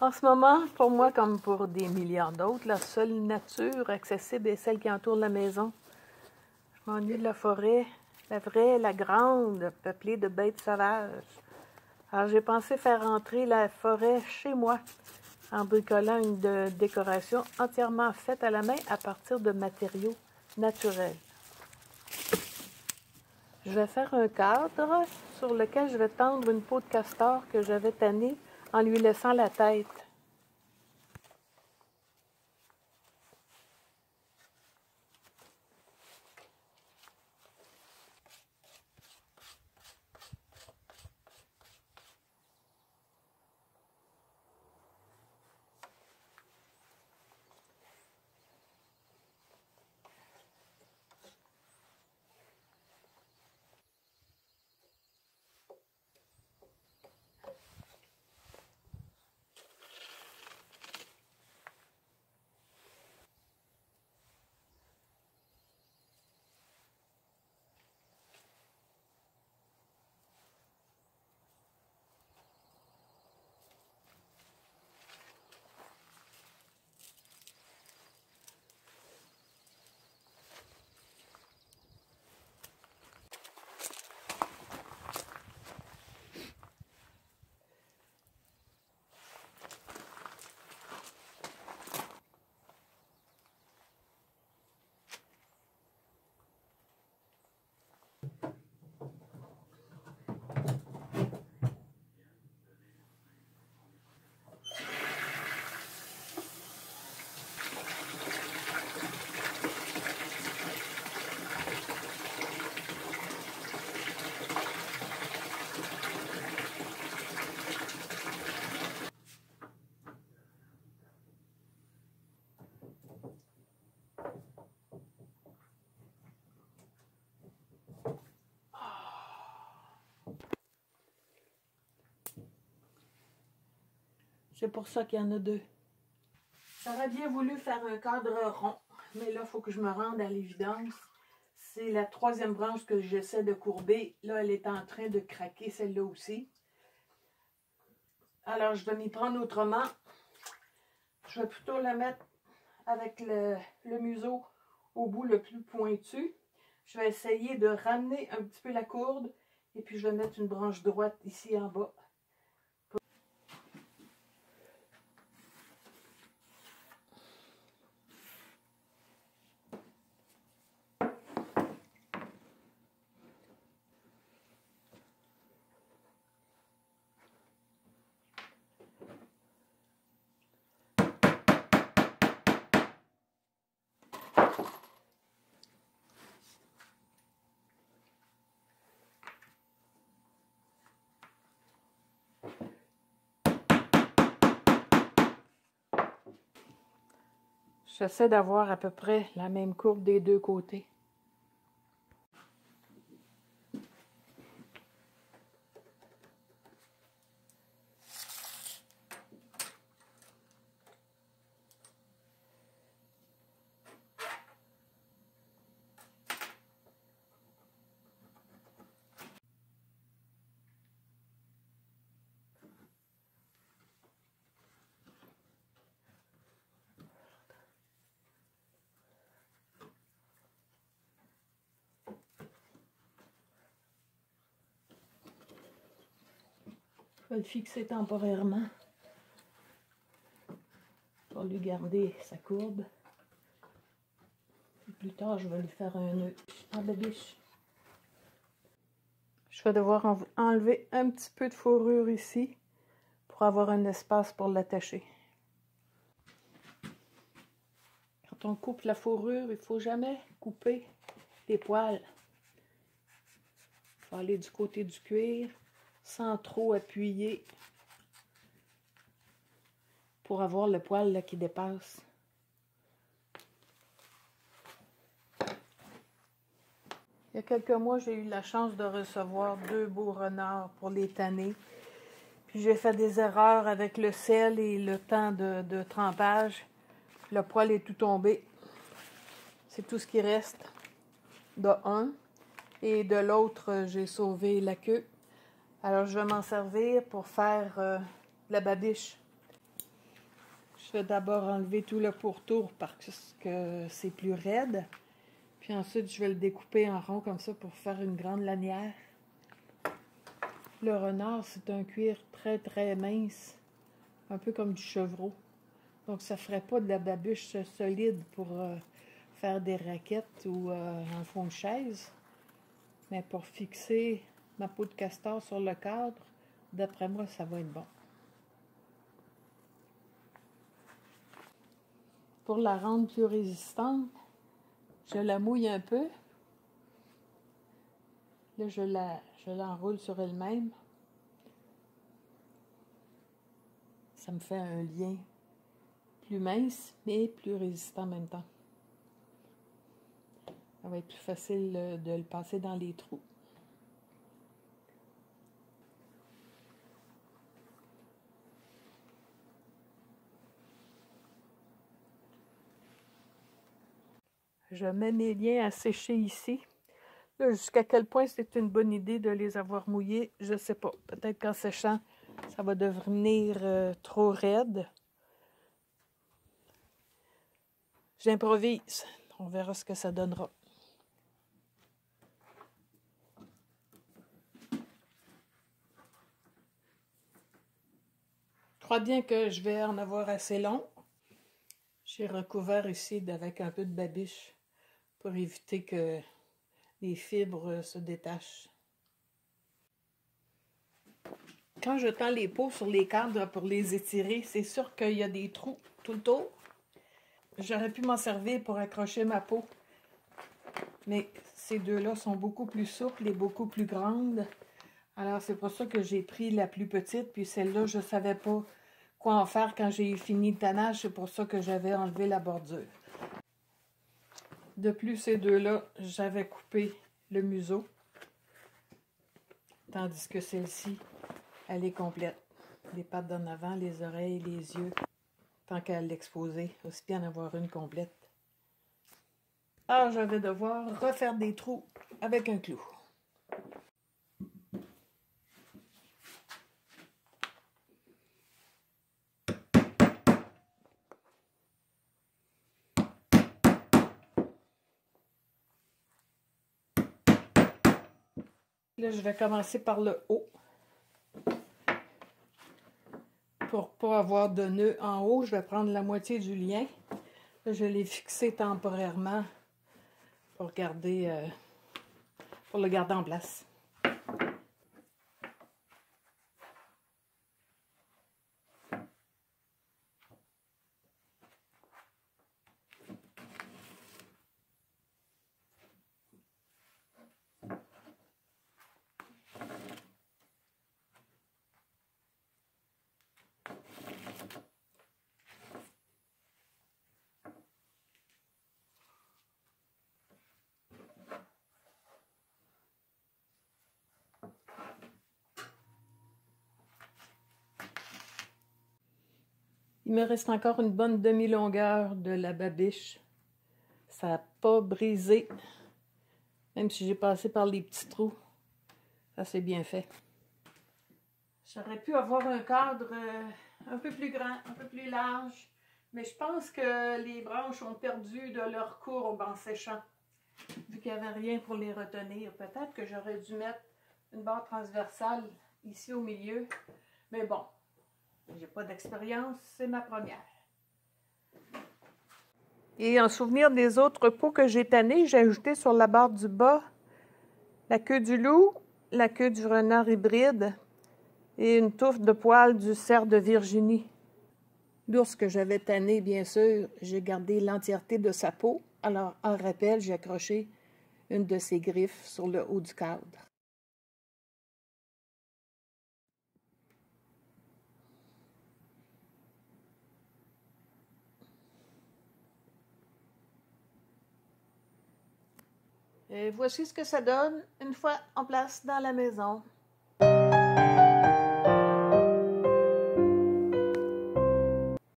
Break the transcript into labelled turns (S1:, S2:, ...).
S1: En ce moment, pour moi, comme pour des milliards d'autres, la seule nature accessible est celle qui entoure la maison. Je m'ennuie de la forêt, la vraie, la grande, peuplée de bêtes sauvages. Alors j'ai pensé faire entrer la forêt chez moi en bricolant une décoration entièrement faite à la main à partir de matériaux naturels. Je vais faire un cadre sur lequel je vais tendre une peau de castor que j'avais tannée en lui laissant la tête. C'est pour ça qu'il y en a deux. J'aurais bien voulu faire un cadre rond, mais là, il faut que je me rende à l'évidence. C'est la troisième branche que j'essaie de courber. Là, elle est en train de craquer, celle-là aussi. Alors, je vais m'y prendre autrement. Je vais plutôt la mettre avec le museau au bout le plus pointu. Je vais essayer de ramener un petit peu la courbe et puis je vais mettre une branche droite ici en bas. J'essaie d'avoir à peu près la même courbe des deux côtés. Je vais le fixer temporairement pour lui garder sa courbe. Et plus tard, je vais lui faire un nœud en babiche. Je vais devoir enlever un petit peu de fourrure ici pour avoir un espace pour l'attacher. Quand on coupe la fourrure, il ne faut jamais couper les poils. Il faut aller du côté du cuir sans trop appuyer pour avoir le poil là, qui dépasse. Il y a quelques mois, j'ai eu la chance de recevoir 2 beaux renards pour les tanner. Puis j'ai fait des erreurs avec le sel et le temps de trempage. Le poil est tout tombé. C'est tout ce qui reste de un. Et de l'autre, j'ai sauvé la queue. Alors je vais m'en servir pour faire la babiche. Je vais d'abord enlever tout le pourtour parce que c'est plus raide. Puis ensuite, je vais le découper en rond comme ça pour faire une grande lanière. Le renard, c'est un cuir très très mince, un peu comme du chevreau. Donc ça ne ferait pas de la babuche solide pour faire des raquettes ou un fond de chaise. Mais pour fixer ma peau de castor sur le cadre, d'après moi, ça va être bon. Pour la rendre plus résistante, je la mouille un peu. Là, je l'enroule sur elle-même. Ça me fait un lien plus mince, mais plus résistant en même temps. Ça va être plus facile de le passer dans les trous. Je mets mes liens à sécher ici. Là, jusqu'à quel point c'est une bonne idée de les avoir mouillés, je ne sais pas. Peut-être qu'en séchant, ça va devenir trop raide. J'improvise. On verra ce que ça donnera. Je crois bien que je vais en avoir assez long. J'ai recouvert ici avec un peu de babiche pour éviter que les fibres se détachent. Quand je tends les peaux sur les cadres pour les étirer, c'est sûr qu'il y a des trous tout le tour. J'aurais pu m'en servir pour accrocher ma peau, mais ces deux-là sont beaucoup plus souples et beaucoup plus grandes. Alors c'est pour ça que j'ai pris la plus petite, puis celle-là, je ne savais pas quoi en faire quand j'ai fini le tannage. C'est pour ça que j'avais enlevé la bordure. De plus, ces deux-là, j'avais coupé le museau, tandis que celle-ci, elle est complète. Les pattes d'en avant, les oreilles, les yeux, tant qu'à l'exposer, aussi bien en avoir une complète. Alors, je vais devoir refaire des trous avec un clou. Là, je vais commencer par le haut. Pour ne pas avoir de nœud en haut, je vais prendre la moitié du lien. Là, je l'ai fixé temporairement pour le garder en place. Il me reste encore une bonne demi-longueur de la babiche. Ça n'a pas brisé, même si j'ai passé par les petits trous. Ça, c'est bien fait. J'aurais pu avoir un cadre un peu plus grand, un peu plus large, mais je pense que les branches ont perdu de leur courbe en séchant, vu qu'il n'y avait rien pour les retenir. Peut-être que j'aurais dû mettre une barre transversale ici au milieu, mais bon, j'ai pas d'expérience, c'est ma première. Et en souvenir des autres peaux que j'ai tannées, j'ai ajouté sur la barre du bas la queue du loup, la queue du renard hybride et une touffe de poils du cerf de Virginie. L'ours que j'avais tanné, bien sûr, j'ai gardé l'entièreté de sa peau. Alors, en rappel, j'ai accroché une de ses griffes sur le haut du cadre. Et voici ce que ça donne une fois en place dans la maison.